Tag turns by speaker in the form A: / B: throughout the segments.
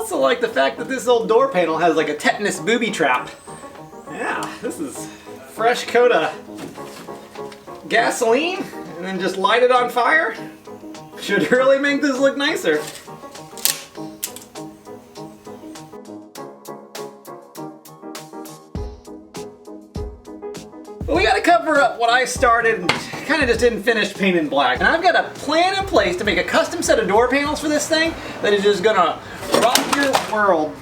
A: also like the fact that this old door panel has like a tetanus booby trap. Yeah, this is fresh coat of gasoline and then just light it on fire. Should really make this look nicer. Well, we gotta cover up what I started and kind of just didn't finish painting black. And I've got a plan in place to make a custom set of door panels for this thing that is just gonna rock your world.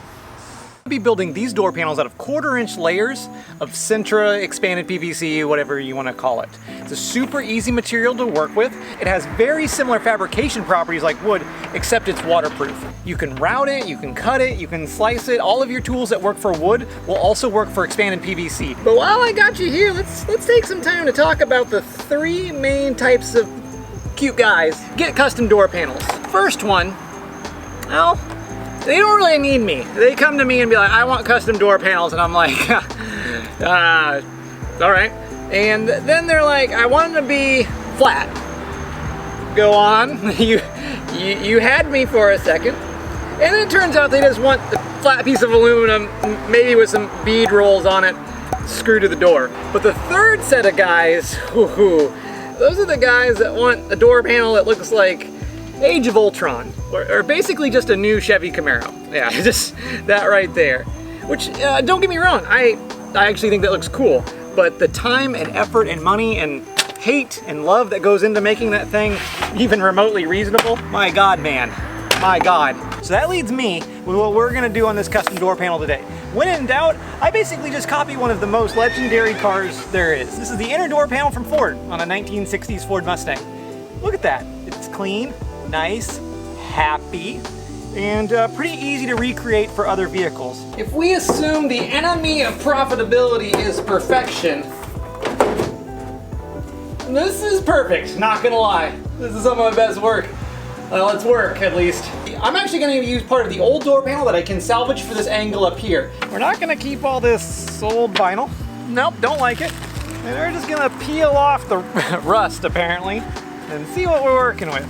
A: I'll be building these door panels out of 1/4-inch layers of Sintra expanded PVC, whatever you want to call it. It's a super easy material to work with. It has very similar fabrication properties like wood, except it's waterproof. You can route it, you can cut it, you can slice it. All of your tools that work for wood will also work for expanded PVC. But while I got you here, let's take some time to talk about the 3 main types of cute guys get custom door panels. First one, well, they don't really need me. They come to me and be like, I want custom door panels, and I'm like, all right. And then they're like, I want them to be flat. Go on, you had me for a second. And then it turns out they just want a flat piece of aluminum, maybe with some bead rolls on it, screwed to the door. But the third set of guys, those are the guys that want a door panel that looks like Age of Ultron, or basically just a new Chevy Camaro. Yeah, just that right there. Which, don't get me wrong, I actually think that looks cool, but the time and effort and money and hate and love that goes into making that thing even remotely reasonable, my God, man, my God. So that leads me with what we're gonna do on this custom door panel today. When in doubt, I basically just copy one of the most legendary cars there is. This is the inner door panel from Ford on a 1960s Ford Mustang. Look at that, it's clean, nice, happy, and pretty easy to recreate for other vehicles. If we assume the enemy of profitability is perfection, this is perfect, not gonna lie. This is some of my best work. Well, it's work, at least. I'm actually gonna use part of the old door panel that I can salvage for this angle up here. We're not gonna keep all this old vinyl. Nope, don't like it. And we're just gonna peel off the rust, apparently, and see what we're working with.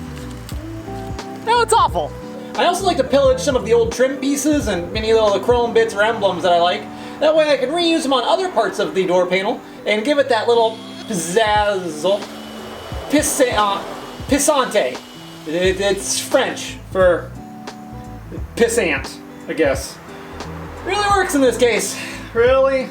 A: No, it's awful. I also like to pillage some of the old trim pieces and many little chrome bits or emblems that I like. That way I can reuse them on other parts of the door panel and give it that little pizzazzle. Pissante. It's French for pissant, I guess. Really works in this case. Really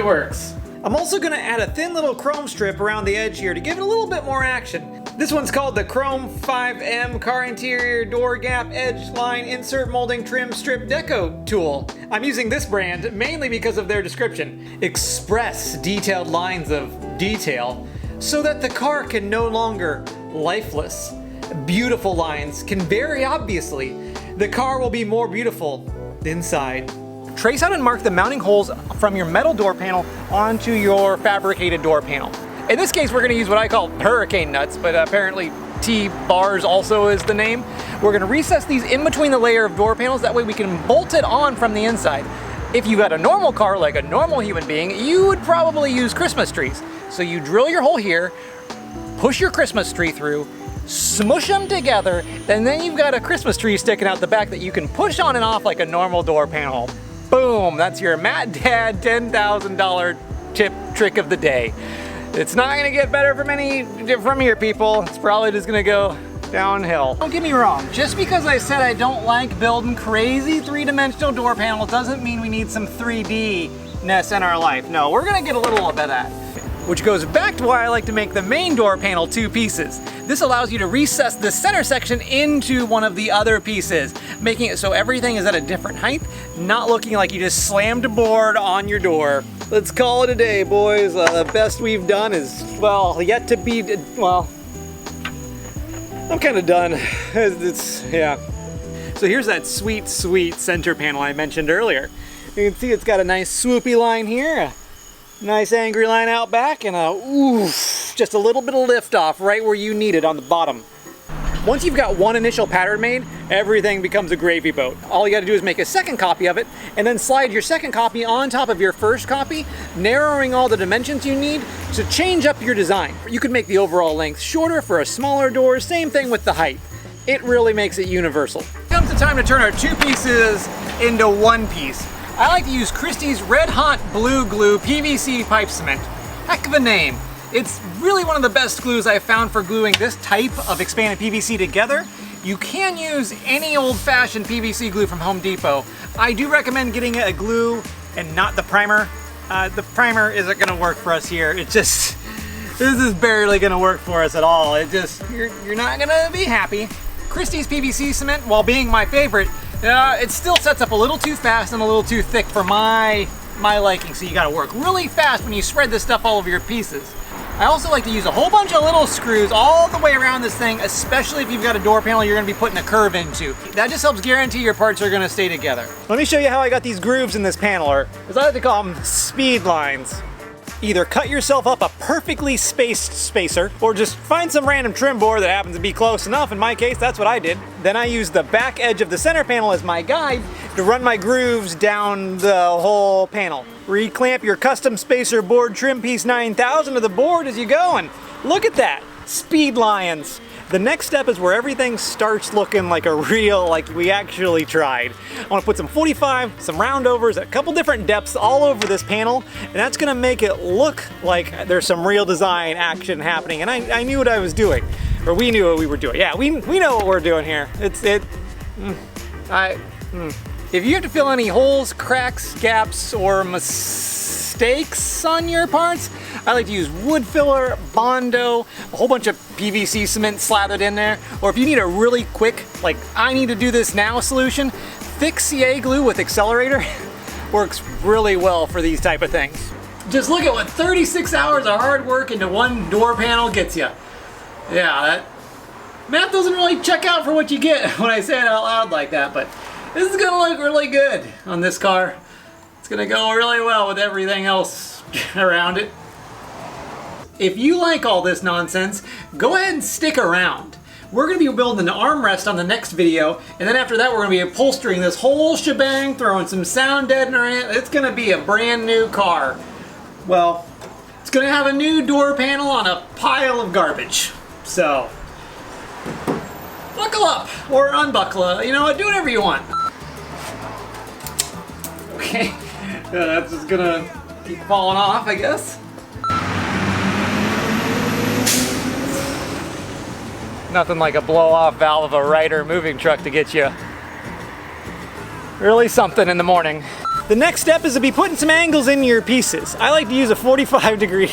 A: works. I'm also gonna add a thin little chrome strip around the edge here to give it a little bit more action. This one's called the Chrome 5M Car Interior Door Gap Edge Line Insert Molding Trim Strip Deco Tool. I'm using this brand mainly because of their description. Express detailed lines of detail so that the car can no longer lifeless. Beautiful lines can very obviously. The car will be more beautiful inside. Trace out and mark the mounting holes from your metal door panel onto your fabricated door panel. In this case, we're going to use what I call hurricane nuts, but apparently T-bars also is the name. We're going to recess these in between the layer of door panels, that way we can bolt it on from the inside. If you had a normal car, like a normal human being, you would probably use Christmas trees. So you drill your hole here, push your Christmas tree through, smush them together, and then you've got a Christmas tree sticking out the back that you can push on and off like a normal door panel. Boom, that's your Matt Dad $10,000 tip trick of the day. It's not gonna get better from here, people. It's probably just gonna go downhill. Don't get me wrong, just because I said I don't like building crazy 3-dimensional door panels doesn't mean we need some 3D-ness in our life. No, we're gonna get a little of that. Which goes back to why I like to make the main door panel 2 pieces. This allows you to recess the center section into one of the other pieces, making it so everything is at a different height, not looking like you just slammed a board on your door. Let's call it a day, boys. The best we've done is, well, yet to be, well, I'm kind of done. Yeah. So here's that sweet, sweet center panel I mentioned earlier. You can see it's got a nice swoopy line here, a nice angry line out back, and just a little bit of lift off right where you need it on the bottom. Once you've got one initial pattern made, everything becomes a gravy boat. All you gotta do is make a second copy of it, and then slide your second copy on top of your first copy, narrowing all the dimensions you need to change up your design. You could make the overall length shorter for a smaller door, same thing with the height. It really makes it universal. comes the time to turn our two pieces into one piece. I like to use Christie's Red Hot Blue Glue PVC Pipe Cement. Heck of a name. It's really one of the best glues I've found for gluing this type of expanded PVC together. You can use any old-fashioned PVC glue from Home Depot. I do recommend getting a glue and not the primer. The primer isn't gonna work for us here. This is barely gonna work for us at all. You're not gonna be happy. Christie's PVC cement, while being my favorite, it still sets up a little too fast and a little too thick for my liking, so you gotta work really fast when you spread this stuff all over your pieces. I also like to use a whole bunch of little screws all the way around this thing, especially if you've got a door panel you're gonna be putting a curve into. That just helps guarantee your parts are gonna stay together. Let me show you how I got these grooves in this panel, or as I like to call them, speed lines. Either cut yourself up a perfectly spaced spacer, or just find some random trim board that happens to be close enough. In my case, that's what I did. Then I used the back edge of the center panel as my guide to run my grooves down the whole panel. Reclamp your custom spacer board trim piece 9000 to the board as you go, and look at that, speed lines. The next step is where everything starts looking like a real, like we actually tried. I want to put some 45, some roundovers, a couple different depths all over this panel, and that's going to make it look like there's some real design action happening. And I knew what I was doing, or we knew what we were doing. Yeah, we know what we're doing here. If you have to fill any holes, cracks, gaps, or mistakes on your parts, I like to use wood filler, Bondo, a whole bunch of PVC cement slathered in there. Or if you need a really quick, like I need to do this now solution, thick CA glue with accelerator works really well for these type of things. Just look at what 36 hours of hard work into one door panel gets you. Yeah, that math doesn't really check out for what you get when I say it out loud like that, but this is gonna look really good on this car. It's gonna go really well with everything else around it. If you like all this nonsense, go ahead and stick around. We're gonna be building an armrest on the next video, and then after that we're gonna be upholstering this whole shebang, throwing some sound deadener in it. It's gonna be a brand new car. Well, it's gonna have a new door panel on a pile of garbage. So, buckle up, or unbuckle, you know what, do whatever you want. Okay, that's just gonna keep falling off, I guess. Nothing like a blow-off valve of a Ryder moving truck to get you really something in the morning. The next step is to be putting some angles in your pieces. I like to use a 45 degree